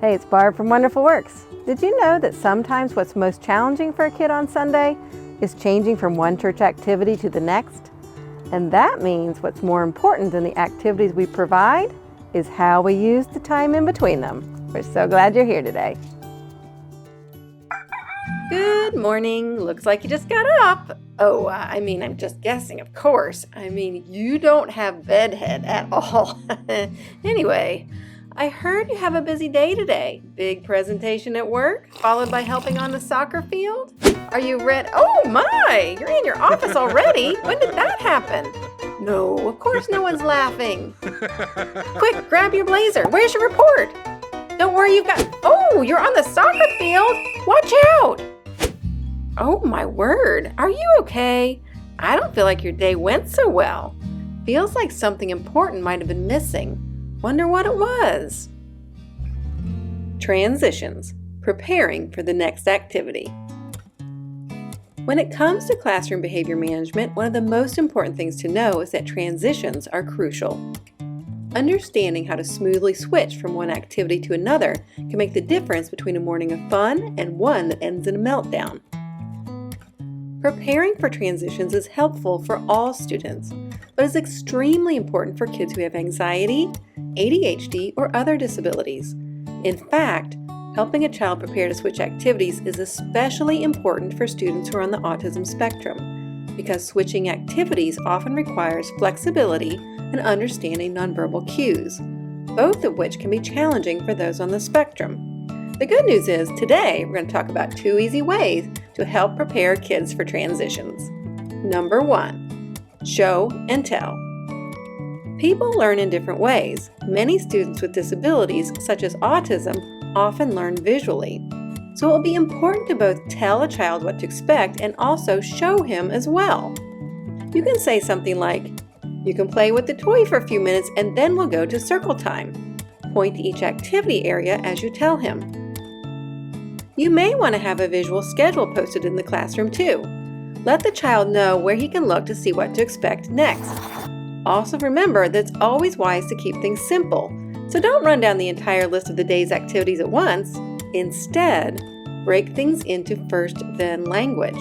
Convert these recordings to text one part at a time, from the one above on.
Hey, it's Barb from Wonderful Works. Did you know that sometimes what's most challenging for a kid on Sunday is changing from one church activity to the next? And that means what's more important than the activities we provide is how we use the time in between them. We're so glad you're here today. Good morning. Looks like you just got up. I'm just guessing, of course. You don't have bedhead at all. Anyway, I heard you have a busy day today. Big presentation at work, followed by helping on the soccer field. Are you ready? Oh my, you're in your office already? When did that happen? No, of course no one's laughing. Quick, grab your blazer. Where's your report? Don't worry, you're on the soccer field. Watch out. Oh my word, are you okay? I don't feel like your day went so well. Feels like something important might have been missing. Wonder what it was. Transitions, preparing for the next activity. When it comes to classroom behavior management, one of the most important things to know is that transitions are crucial. Understanding how to smoothly switch from one activity to another can make the difference between a morning of fun and one that ends in a meltdown. Preparing for transitions is helpful for all students, but is extremely important for kids who have anxiety, ADHD, or other disabilities. In fact, helping a child prepare to switch activities is especially important for students who are on the autism spectrum, because switching activities often requires flexibility and understanding nonverbal cues, both of which can be challenging for those on the spectrum. The good news is, today we're going to talk about 2 easy ways to help prepare kids for transitions. Number 1, show and tell. People learn in different ways. Many students with disabilities, such as autism, often learn visually. So it will be important to both tell a child what to expect and also show him as well. You can say something like, "You can play with the toy for a few minutes and then we'll go to circle time." Point to each activity area as you tell him. You may want to have a visual schedule posted in the classroom too. Let the child know where he can look to see what to expect next. Also remember that it's always wise to keep things simple, so don't run down the entire list of the day's activities at once. Instead, break things into first-then language.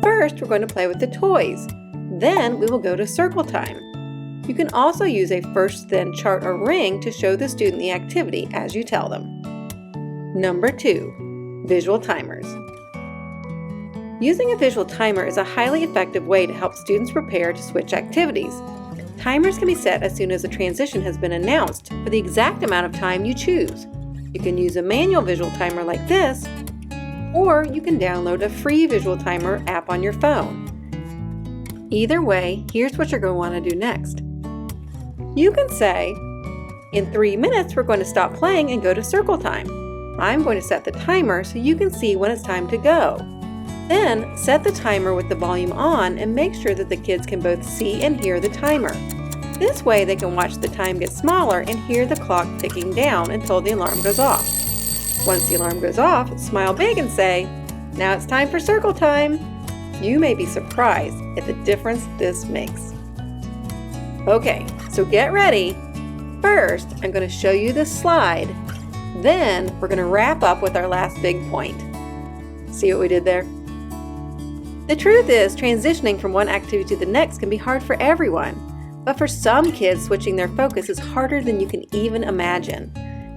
First, we're going to play with the toys. Then we will go to circle time. You can also use a first-then chart or ring to show the student the activity as you tell them. Number 2, visual timers. Using a visual timer is a highly effective way to help students prepare to switch activities. Timers can be set as soon as a transition has been announced for the exact amount of time you choose. You can use a manual visual timer like this, or you can download a free visual timer app on your phone. Either way, here's what you're going to want to do next. You can say, "In 3 minutes, we're going to stop playing and go to circle time. I'm going to set the timer so you can see when it's time to go." Then, set the timer with the volume on and make sure that the kids can both see and hear the timer. This way, they can watch the time get smaller and hear the clock ticking down until the alarm goes off. Once the alarm goes off, smile big and say, "Now it's time for circle time." You may be surprised at the difference this makes. Okay, so get ready. First, I'm going to show you this slide. Then, we're going to wrap up with our last big point. See what we did there? The truth is, transitioning from one activity to the next can be hard for everyone. But for some kids, switching their focus is harder than you can even imagine.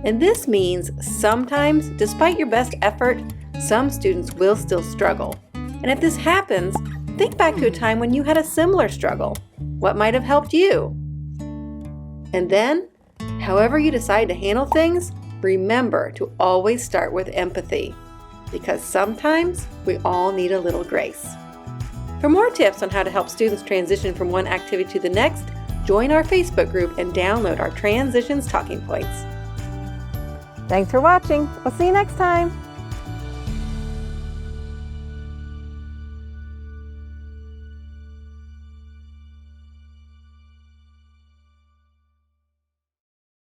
And this means sometimes, despite your best effort, some students will still struggle. And if this happens, think back to a time when you had a similar struggle. What might have helped you? And then, however you decide to handle things, remember to always start with empathy, because sometimes we all need a little grace. For more tips on how to help students transition from one activity to the next, join our Facebook group and download our Transitions Talking Points. Thanks for watching. We'll see you next time.